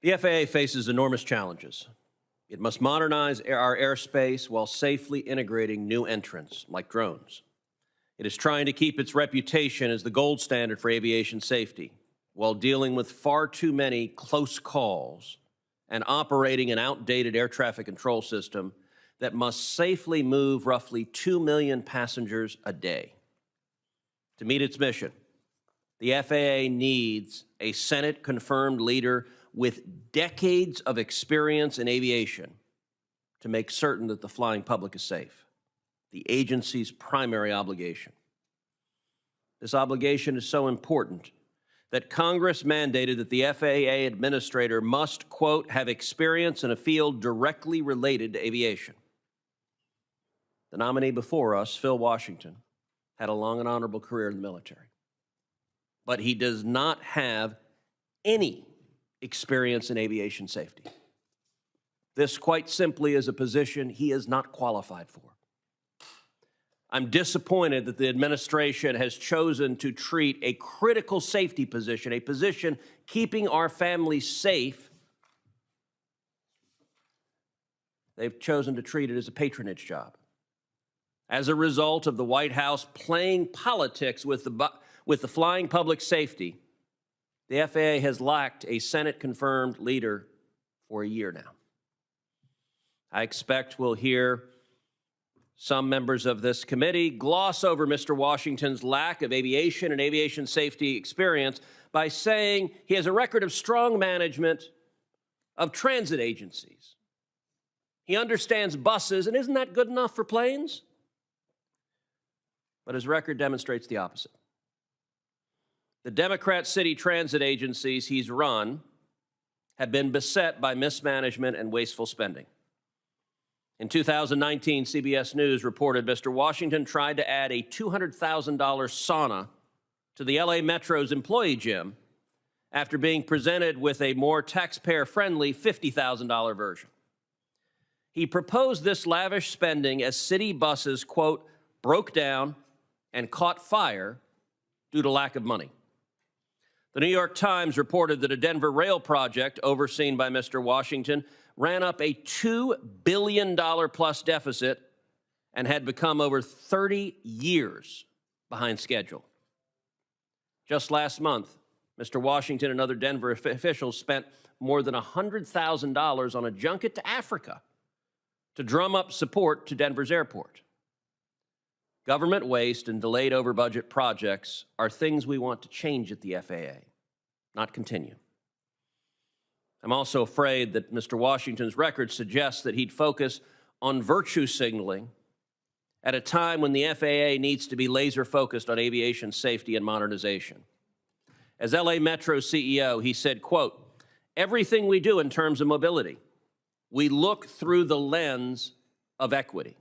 The FAA faces enormous challenges. It must modernize our airspace while safely integrating new entrants like drones. It is trying to keep its reputation as the gold standard for aviation safety while dealing with far too many close calls and operating an outdated air traffic control system that must safely move roughly 2 million passengers a day. To meet its mission, the FAA needs a Senate-confirmed leader with decades of experience in aviation to make certain that the flying public is safe, the agency's primary obligation. This obligation is so important that Congress mandated that the FAA administrator must, quote, have experience in a field directly related to aviation. The nominee before us, Phil Washington, had a long and honorable career in the military, but he does not have any experience in aviation safety. This, quite simply, is a position he is not qualified for. I'm disappointed that the administration has chosen to treat a critical safety position, a position keeping our families safe, they've chosen to treat it as a patronage job. As a result of the White House playing politics with the flying public safety, the FAA has lacked a Senate-confirmed leader for a year now. I expect we'll hear some members of this committee gloss over Mr. Washington's lack of aviation and aviation safety experience by saying he has a record of strong management of transit agencies. He understands buses, and isn't that good enough for planes? But his record demonstrates the opposite. The Democrat city transit agencies he's run have been beset by mismanagement and wasteful spending. In 2019, CBS News reported Mr. Washington tried to add a $200,000 sauna to the LA Metro's employee gym after being presented with a more taxpayer-friendly $50,000 version. He proposed this lavish spending as city buses, quote, broke down and caught fire due to lack of money. The New York Times reported that a Denver rail project overseen by Mr. Washington ran up a $2 billion plus deficit and had become over 30 years behind schedule. Just last month, Mr. Washington and other Denver officials spent more than $100,000 on a junket to Africa to drum up support to Denver's airport. Government waste and delayed over-budget projects are things we want to change at the FAA, not continue. I'm also afraid that Mr. Washington's record suggests that he'd focus on virtue signaling at a time when the FAA needs to be laser-focused on aviation safety and modernization. As LA Metro CEO, he said, quote, everything we do in terms of mobility, we look through the lens of equity.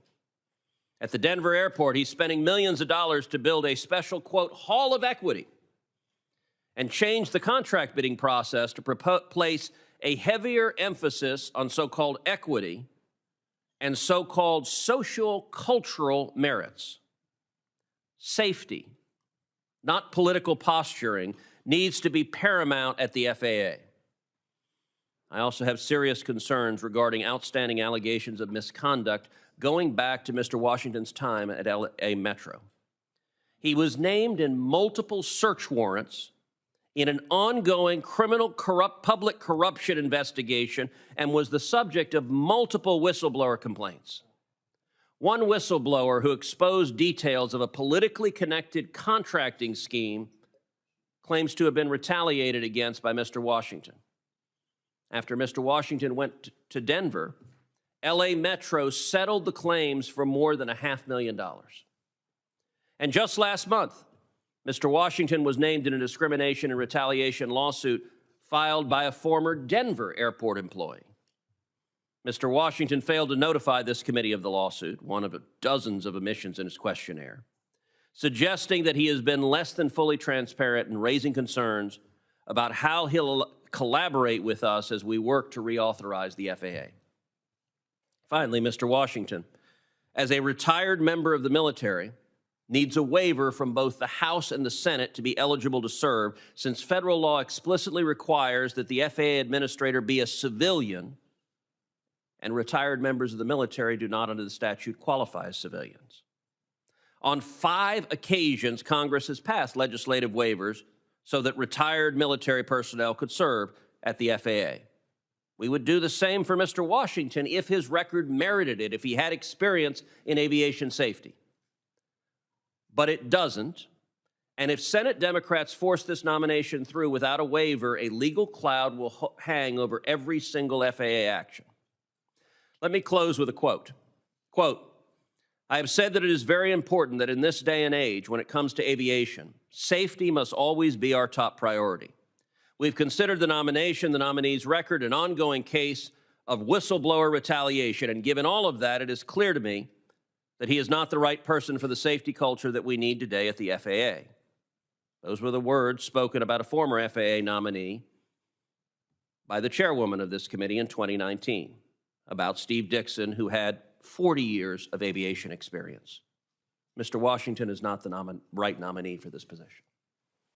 At the Denver airport, he's spending millions of dollars to build a special, quote, hall of equity and change the contract bidding process to place a heavier emphasis on so-called equity and so-called social cultural merits. Safety, not political posturing, needs to be paramount at the FAA. I also have serious concerns regarding outstanding allegations of misconduct going back to Mr. Washington's time at LA Metro. He was named in multiple search warrants in an ongoing criminal public corruption investigation and was the subject of multiple whistleblower complaints. One whistleblower who exposed details of a politically connected contracting scheme claims to have been retaliated against by Mr. Washington. After Mr. Washington went to Denver, LA Metro settled the claims for more than $500,000. And just last month, Mr. Washington was named in a discrimination and retaliation lawsuit filed by a former Denver airport employee. Mr. Washington failed to notify this committee of the lawsuit, one of dozens of omissions in his questionnaire, suggesting that he has been less than fully transparent and raising concerns about how he'll collaborate with us as we work to reauthorize the FAA. Finally, Mr. Washington, as a retired member of the military, needs a waiver from both the House and the Senate to be eligible to serve, since federal law explicitly requires that the FAA administrator be a civilian, and retired members of the military do not, under the statute, qualify as civilians. On 5 occasions, Congress has passed legislative waivers so that retired military personnel could serve at the FAA. We would do the same for Mr. Washington if his record merited it, if he had experience in aviation safety. But it doesn't, and if Senate Democrats force this nomination through without a waiver, a legal cloud will hang over every single FAA action. Let me close with a quote. Quote, "I have said that it is very important that in this day and age, when it comes to aviation, safety must always be our top priority. We've considered the nomination, the nominee's record, an ongoing case of whistleblower retaliation, and given all of that, it is clear to me that he is not the right person for the safety culture that we need today at the FAA." Those were the words spoken about a former FAA nominee by the chairwoman of this committee in 2019, about Steve Dixon, who had 40 years of aviation experience. Mr. Washington is not the right nominee for this position.